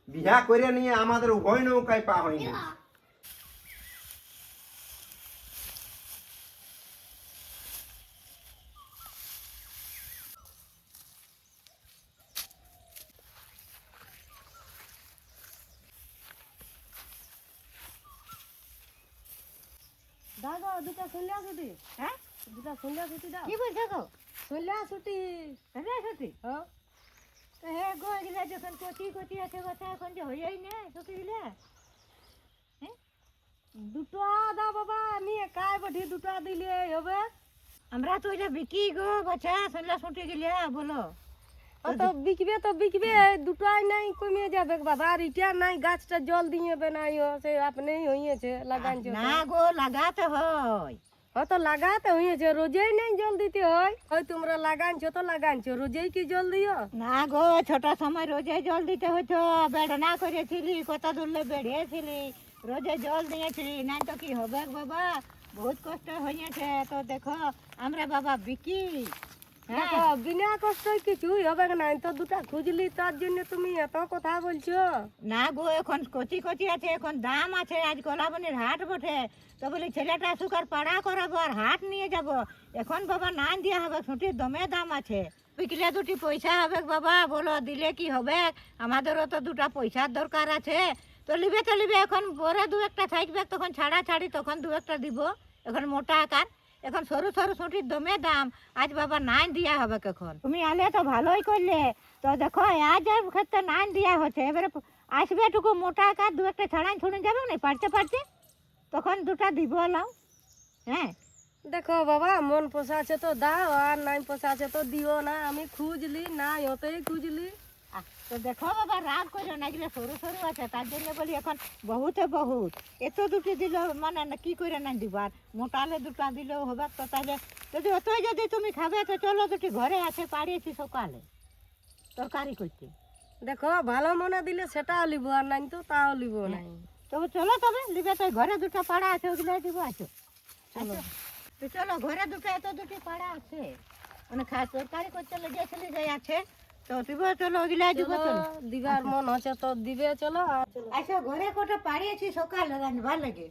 বিয়া করে নিয়ে আমাদের উভয় নৌকায় পা হয়নি। দাও দাও দুটা সন্ধ্যা ছুটি। হ্যাঁ দুটা সন্ধ্যা ছুটি দাও। কি বলছো গো? সন্ধ্যা ছুটি। সন্ধ্যা ছুটি? হ্যাঁ তো হে গো এগুলা যখন কচি কচি আছে কথা এখন যে হয়েই না ছুটি দিলে। দুটো দাও বাবা, আমি একাই বটি দুটো দিলে হবে। আমরা তো এটা বিকি গো বাচ্চা সন্ধ্যা ছুটি গেলে বলো। তো বিকবে দুটোই নাই কমে যাবে বাবা। আর ইটা নাই গাছটা জল দিয়ে বেনাইও সে আপনি হইয়েছে লাগানছো। না গো লাগাতে হয়। তো লাগাতে হইয়েছে, রোজেই নাই জল দিতে হয়। ওই তোমরা লাগানছো তো লাগানছো, রোজেই কি জল দিও? না গো ছোট সময় রোজে জল দিতে হতো, বেড়না করেছিলি কত দূরে বেড়িয়েছিলি, রোজে জল দিয়েছিলি, না তো কি হবে বাবা, বহুত কষ্ট হয়েছে। তো দেখো আমরা বাবা বিকি। দেখো বিনা কষ্ট কিছুই হবে না। তো দুটা খুঁজলি তার জন্য তুমি এত কথা বলছো। না গো এখন কচি কচি আছে, এখন দাম আছে। আজ কলাবনির হাট বটে, তো বলি ছেলেটা সুকার পাড়া করাবো আর হাট নিয়ে যাব। এখন বাবা না দিয়া হবে, ছুটির দমে দাম আছে। বিকলে দুটি পয়সা হবে বাবা, বলো দিলে কি হবে? আমাদেরও তো দুটা পয়সার দরকার আছে। তো লিবে তো লিবে, এখন পরে দু একটা থাকবে, তখন ছাড়া ছাড়ি তখন দু একটা দিব। এখন মোটা আকার, এখন সরু সরু ছুটির দমে দাম। আজ বাবা নাই দিয়া হবে কখন। তুমি আলে তো ভালোই করলে। তো দেখো আজ ক্ষেত্রে নাই দিয়া হচ্ছে, এবারে আসবে টুকু মোটা আকার দু একটা ছাড়াই ছুড়ে যাবে না পারতে পারতে, তখন দুটা দিব লাও। হ্যাঁ দেখো বাবা মন পোষাছে তো দাও, আর নাই পোষাছে তো দিও না। আমি খুঁজলি নাই ওতেই খুঁজলি। তো দেখো বাবা রাগ করো না, এগুলো সরু সরু আছে তার জন্য বলি এখন বহুতে বহুত। এত দুটি দিল মানে না কি করে না দিবার, মোটালে দুটা দিলেও হবে। তো তাহলে যদি অতই যদি তুমি খাবে তো চলো দুটি ঘরে আছে পাড়িয়েছি সকালে তরকারি করতে। দেখো ভালো মনে দিলে সেটাও লিব, আর নাই তো তাও লিব নাই। তবে চলো তবে লিবে, তো ঘরে দুটো পাড়া আছে ওগুলো দিব। আছো চলো। তো চলো ঘরে দুটো এত দুটি পাড়া আছে, মানে খাস তরকারি করতে লেগেছিলি যাই আছে। তো দিব চলো ওগুলা দিব। চলো, চলো দিবার মন হচ্ছে তো দিবে। চলো আর চলো। আসো ঘরে কোটা পাড়িয়েছি সকালে রান্নবার লাগে,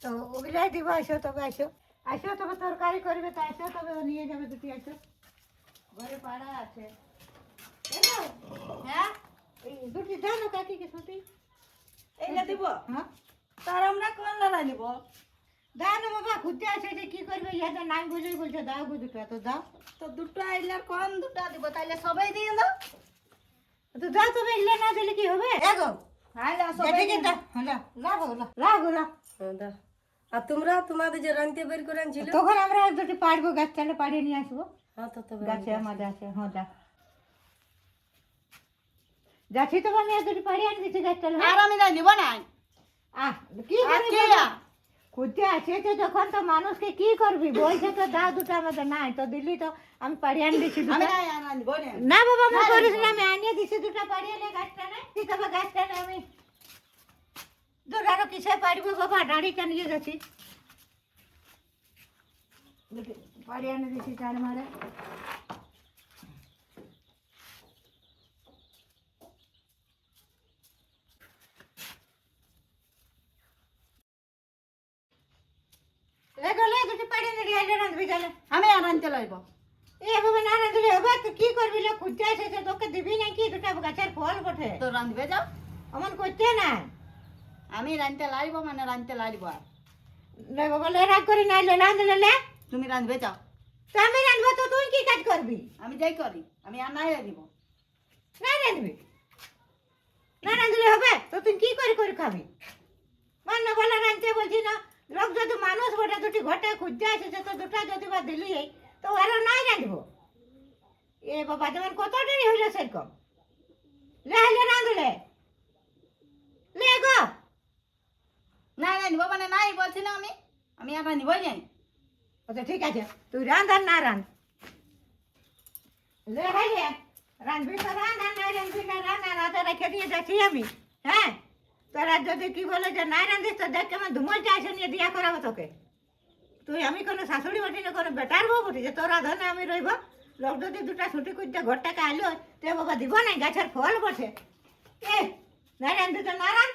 তো ওগুলাই দিব। আসো তবে আসো, আসো তবে তরকারি করবে তো আসো তবে ও নিয়ে যাবে দুটি। আসো ঘরে পাড়া আছে। এলো? হ্যাঁ এই দুটি দাও না কাকিকে ছুটি। এইটা দিব, হ্যাঁ তার আমরা কোন লড়াই নিব? দাও না বাবা, খুঁজতে আছে যে কি করবে, ইহা তো নাই বুঝেই বলছে দাও গো দুটো। তো দাও, তো দুটো আইলে কোন দুটো দিব? তাইলে সবাই দিয়ে দাও। তো দাও তবে, ইলে না দিলে কি হবে? এগো আইলে সবাই দাও। হ্যাঁ লাও লাও লাও। আর তোমরা তোমাদের যে রানতে বের করে আনছিল, তখন আমরা দুটি পাড়বো, গাছ চালে পাড়িয়ে নিয়ে আসবো। হ্যাঁ তো তবে গাছে আমাদের আছে। হ্যাঁ যা যাচ্ছি তো মানে দুটি পাড়িয়ে আনি দিচ্ছি গাছ চালে। আর আমি নিব না। আহ কি করবি? খুঁজতে আছে তো যখন, তো মানুষকে কি করবি? বলছে তো দাও দুটো, আমাদের নাই তো দিল্লি তো আমি পাড়িয়ে আনি দিচ্ছি দুটো। না বাবা আমি করিস না, আমি আনিয়ে দিচ্ছি দুটো পাড়িয়ে নে গাছটা নেই ঠিক আছে। গাছটা নেই আমি দুটো আরো কিসে পাড়বো বাবা, ডাড়িটা নিয়ে যাচ্ছি। দুটো পাড়িয়ে আনি দিচ্ছি চার মারে। লেগলে দুটো পাড়িয়ে নে রে রাঁধবি চলে। আমি আর আনতে লাগবো। এ বাবা না রাঁধলে হবে তো কি করবি? লোক খুঁজতে আসে তোকে দিবি নাকি? দুটো গাছের ফল বটে, তো রাঁধবে যাও। অমন করতে না। আমি রাঁধতে লাগবো, মানে রাঁধতে লাগবো। আর লে বাবা লে রাগ করি না, লে রাঁধলে লে। তুমি রাঁধবে যাও। তো আমি রাঁধবো তো তুই কি কাজ করবি? আমি যাই করি, আমি আর নাই রাঁধিব। না রাঁধবি, না রাঁধলে হবে তো তুই কি করে করে খাবি? মান্য বলা রাঁধতে বলছি না। লোক যদি মানুষ বটে দুটি ঘটে খুঁজতে আসেছে, তো দুটা যদি বা দিলি তো আরো নাই রাঁধবো। এ বাবা যেমন কত দেরি হইলো সেরকম। লে লে রাঁধলে লে গো। নাই রাঁধিব মানে নাই বলছি না আমি, আমি আর রাঁধিবই নাই। আচ্ছা ঠিক আছে, তুই রাঁধ আর না রাঁধ। লে হাই রে রাঁধবি তো রাঁধ, আর না রাঁধবি না রাঁধ। আর রাতে রেখে দিয়ে যাচ্ছি আমি। হ্যাঁ তোরা যদি কি বলে যে নাই রাঁধিস তো দেখ কেমন ধুমলটা এসে নিয়ে দিয়া করাবো তোকে। তুই আমি কোনো শাশুড়ি বটি না, কোনো বেটার বউ বটি যে তোরা ধনে আমি রইব। লোক যদি দুটা ছুটি করতে ঘরটাকে আইলো তো বাবা দিব নাই, গাছের ফল বসে। এ না রান্ধতে তো না রান্ধ।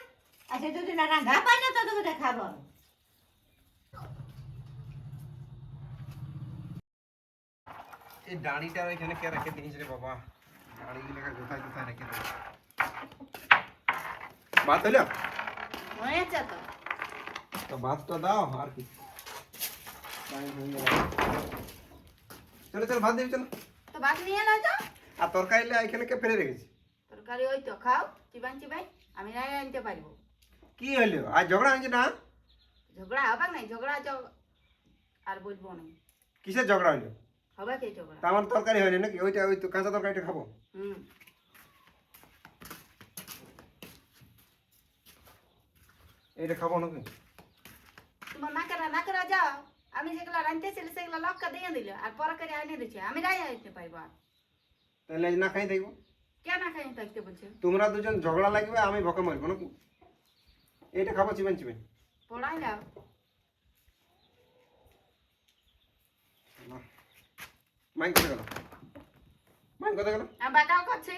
আচ্ছা যদি না রান্ধা পাই না তো তোকে দেখাবো আমি। এই দাড়িটা এখানে কে রেখে দিয়েছে রে বাবা? দাড়িগুলোকে কোথায় কোথায় রেখে দিয়েছে? ভাত হইলো? হয়েছে তো। তো ভাতটা দাও আর কি। টাইম হয়ে গেল। চলো চলো ভাত দিবি চলো। তো ভাত নিয়ে এলো তো আর তরকারিটা এখানে কে ফেলে রেখেছি? তরকারি ওই তো খাও চিবান চিবাই আমি নাই আনতে পারবো কি হইলো? আর ঝগড়া হয়েছে না? ঝগড়া হবে নাই ঝগড়া আর বলবো না কিসের ঝগড়া হইলো? হবে কি ঝগড়া তা আমার তরকারি হয়নি নাকি? ওইটা ওই তো কাঁচা তরকারিটা খাবো। হুম এইটা খাবো নাকি? তোমার নাকেরা যাও আমি যেগুলো রাঁধতেছিল সেগুলো লক্কা দিয়ে দিল আর পরে করে আনে দিচ্ছে আমি রাই আনতে পারবো আর তাহলে আজ না খাই দেখবো। কেন খাই থাকতে বলছে তোমরা দুজন ঝগড়া লাগবে, আমি বকে মারবো নাকি? এইটা খাবো চিবেন চিবেন। পড়াই যাও মাইন কোথায় গেল? মাইন কোথায় গেল? আমি বাটাও করছি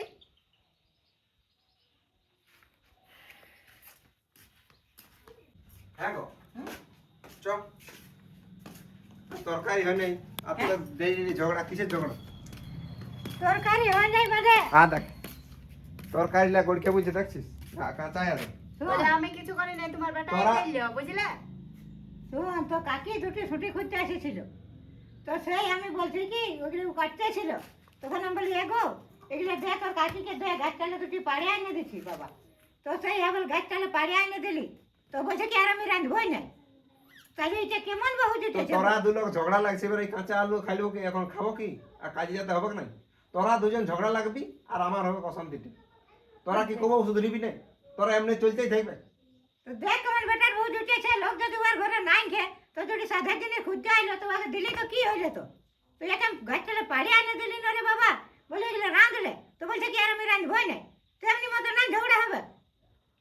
হ্যাঁ গো চ। তরকারি হয় নাই আর তোরা দেরি ঝগড়া কিসের ঝগড়া? তরকারি হয়ে যায় বাদে। দেখ তরকারি লা গড়কে বুঝে দেখছিস? কাঁচা আছে। বলে আমি কিছু করি নাই তোমার বেটা তোরা- এলো বুঝলে শোন তো কাকি দুটি ছুটি খুঁজতে এসেছিল, তো সেই আমি বলছি কি ওগুলো কাটতেছিল, তখন আমি বলি এগো এগুলো দে তোর কাকিকে দে, গাছটালে দুটি পাড়ে এনে দিচ্ছি বাবা। তো সেই আবার গাছটালে পাড়ে এনে দিলি, তো বলছে কি আর আমি রাঁধবই না। তাহলে এটা কেমন বহু তো জুটেছে? তোরা দু লোক ঝগড়া লাগছে, এবার এই কাঁচা আলু খাইলেও কি এখন খাবো কি? আর কাজে যেতে হবে না? তোরা দুজন ঝগড়া লাগবি আর আমার হবে অশান্তিতে। তোরা কি করবো শুধরিবি না? তোরা এমনি চলতেই থাকবে। তো দেখ আমার বেটার বউ জুটেছে, লোক যদি ওর ঘরে নাই খে তো যদি সাধা দিনে খুঁজতে আইলো তো ওকে দিলি তো কি হয়ে যেত? তো এটা গাছটালে পাড়ে এনে দিলি না রে বাবা, বলে এগুলো রাঁধলে, তো বলছে কি আর আমি রাঁধবই না। তেমনি মতো না ঝগড়া হবে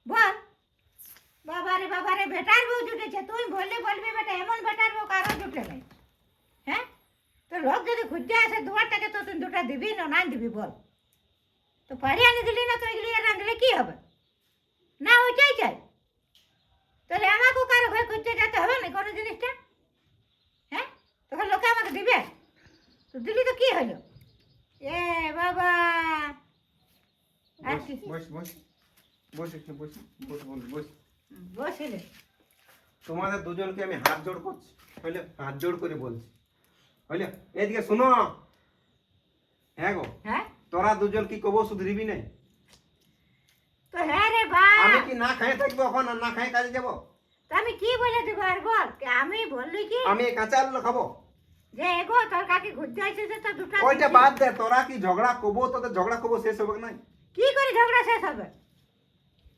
বল। বাবারে বেটার বউ জুটেছে, তুই বললে বলবি বেটা এমন বেটার বউ কারো জুটে নাই। হ্যাঁ তো লোক যদি খুঁজতে আসে দুয়ারটাকে তো তুই দুটা দিবি না না দিবি বল? তো পাড়ে এনে দিলি না তো এগুলি রাঁধলে কি হবে? না ওইটাই চাই। তাহলে আমাকেও কারো ঘরে খুঁজতে যেতে হবে না কোনো জিনিসটা? হ্যাঁ তখন লোকে আমাকে দিবে, তো দিলি তো কি হলো? এ বাবা আর কি বস বস বস একটু বস বস বস বস। বসিলে তোমাদের দুজনকে আমি হাত জোড় করছি, হইলে হাত জোড় করে বলছি, হইলে এদিকে শুনো। হ্যাঁ গো হ্যাঁ তোরা দুজন কি কবো শুধরিবি নাই? তো হ্যাঁ রে বা, আমি কি না খাই থাকবো এখন আর না খাই কাজে যাবো? তো আমি কি বলে দেবো আর বল? আমি বললি কি আমি এই কাঁচা আলু খাবো? যে এগো তোর কাকি ঘুরতে আসছে যে তো দুটা ওইটা দিচ্ছি। বাদ দে, তোরা কি ঝগড়া করবো? তোদের ঝগড়া করবো শেষ হবে নাই? কি করে ঝগড়া শেষ হবে?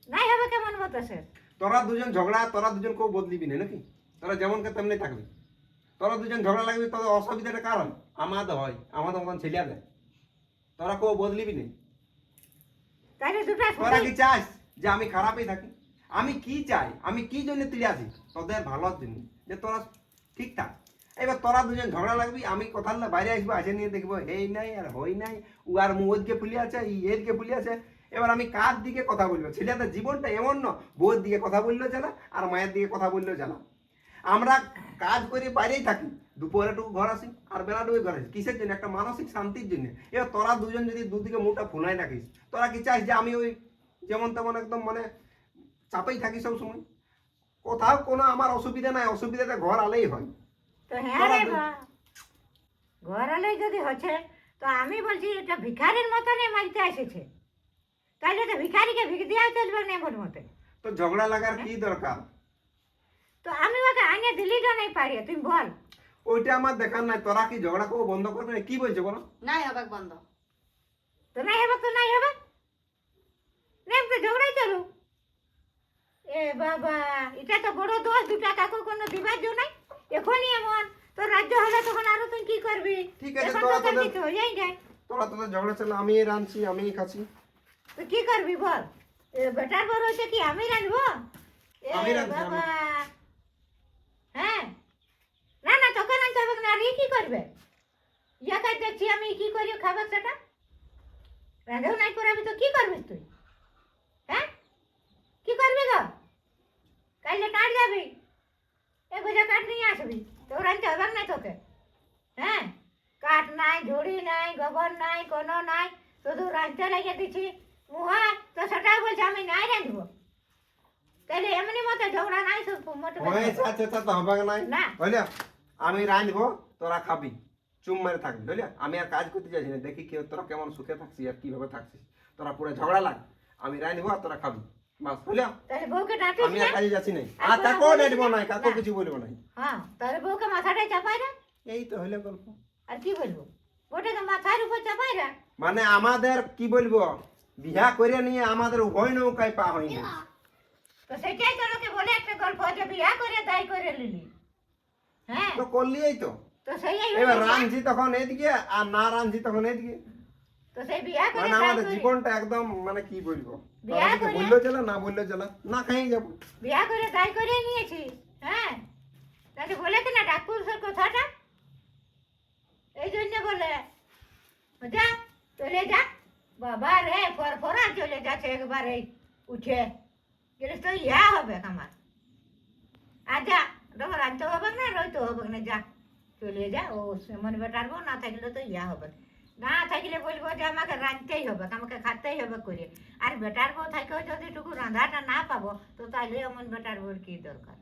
নাই হবে কেমন মতো শেষ? তোরা দুজন ঝগড়া, তোরা দুজন কেউ বদলিবি না নাকি? তোরা যেমন কে তেমনি থাকবি। তোরা দুজন ঝগড়া লাগবি, তোদের অসুবিধাটা কারণ আমাদের হয়, আমাদের মতন ছেলে দেয়। তোরা কেউ বদলিবি না। তাহলে দুটা তোরা কি চাস যে আমি খারাপই থাকি? আমি কি চাই, আমি কি জন্য তুলে আসি? তোদের ভালোর জন্য, যে তোরা ঠিক থাক। এবার তোরা দুজন ঝগড়া লাগবি, আমি কথা বাইরে আসবো, আসে নিয়ে দেখবো এই নাই আর হই নাই, ও আর মুখকে ফুলে আছে, এর কে ফুলে আছে। এবার আমি কার দিকে কথা বলবো? ছেলেদের জীবনটা এমন না, বউর দিকে কথা বললেও জানা আর মায়ের দিকে কথা বললেও জানা। আমরা কাজ করে বাইরেই থাকি, দুপুরেটুকু ঘর আসি আর বেলাটুকু ঘর আসি কিসের জন্য? একটা মানসিক শান্তির জন্য। এবার তোরা দুজন যদি দুদিকে মুখটা ফুলাই রাখিস, তোরা কি চাস যে আমি ওই যেমন তেমন একদম মানে চাপেই থাকি সব সময়? কোথাও কোনো আমার অসুবিধা নাই, অসুবিধাটা ঘর আলেই হয়। তো হ্যাঁ রে বা, ঘর আলোয় যদি হচ্ছে তো আমি বলছি এটা ভিখারির মতনই মারতে এসেছে, তাহলে তো ভিখারিকে ভিখ দেওয়া চলবে না এমন মতে। তো ঝগড়া লাগার কি দরকার? তো আমি ওকে আনে দিলি তো নাই পারি, তুই বল। ওইটা আমার দেখার নাই। তোরা কি ঝগড়া করবো বন্ধ করবে না? কি বলছো বলো? নাই হবে বন্ধ তো নাই হবে তো নাই হবে, নেম তো ঝগড়াই চলু। এ বাবা এটা তো বড় দোষ, দুটা কাকু কোনো দিবার জন্য নাই। এখনই এমন তো রাজ্য হলে তখন আরো তুই কি করবি? ঠিক আছে, এখন তোরা তো তোর তোদের- কিছু হয়েই যায়, তোরা তোদের ঝগড়া চলে, আমি রাঁধছি, আমি খাচ্ছি। তো কি করবি বল? এ বেটার বড় হচ্ছে কি আমি রাঁধবো? এ আমি রাঁধছি, বাবা হ্যাঁ না না তোকে রাঁধতে হবে না, আর ই কি করবে? ইয়াকে দেখছি আমি কি করি খাবার সেটা রাঁধেও নাই করাবি তো কি করবি তুই? হ্যাঁ আসবি, তোর রাঁধতে হবে না তোকে। হ্যাঁ, কাঠ নাই, ঝুড়ি নাই, গোবর নাই, কোনো নাই, শুধু রাঁধতে লাগিয়ে দিচ্ছি। মুহা তো সেটা বলছে আমি নাই রাঁধবো। তাহলে এমনি মতো ঝগড়া নাই মোটে হয়েছে আচ্ছা আচ্ছা তো হবে নাই না। বুঝলি আমি রাঁধবো তোরা খাবি চুম মেরে থাকবি বুঝলি আমি আর কাজ করতে চাইছি না দেখি কি তোরা কেমন সুখে থাকছিস আর কিভাবে থাকছিস তোরা পুরো ঝগড়া লাগ আমি রাঁধবো আর তোরা খাবি বাস বুঝলি তাহলে বউকে ডাঁটিস আমি না। আর কাজে যাচ্ছি নাই আর কাকেও ডাঁটবো নাই কাকেও কিছু বলবো নাই হ্যাঁ, তাহলে বউকে মাথাটাই চাপাই রে। এই তো হইলে গল্প আর কি বলবো, ওটাকে মাথার উপর চাপাই রে। মানে আমাদের কি বলবো বিয়া করে নিয়ে আমাদের উভয় নৌকায় পা হয়নি তো সেটাই তো লোকে বলে একটা গল্প যে বিয়া করে দায় করে নিলি। হ্যাঁ, তো করলিই তো তো সেই এবার রাঁধছি তখন এদিকে আর না রাঁধছি তখন এদিকে তো সেই বিয়া করে মানে দায় আমাদের করে- জীবনটা একদম মানে কি বলবো বিয়া করে- বললেও চলে না বললেও চলে না খাই যাবো বিয়া করে দায় করে নিয়েছি। হ্যাঁ, তাহলে বলে কি না ডাক্তার কথাটা এই জন্য বলে যা চলে যা। বাবা রে ফরফরা চলে যাচ্ছে একবারে উঠে গেলে তো ইয়া হবে আমার। আর যা তোমার রাঁধতে হবে না, রইতে হবে না, যা চলে যা। ও মনে বেটারবো না থাকলে তো ইয়া হবে না, থাকলে বলবো যে আমাকে রাঁধতেই হবে, আমাকে খাতেই হবে করে। আর বেটার বউ থাকেও যদি টুকু রাঁধাটা না পাবো তো তাহলে এমন বেটার বউর কি দরকার।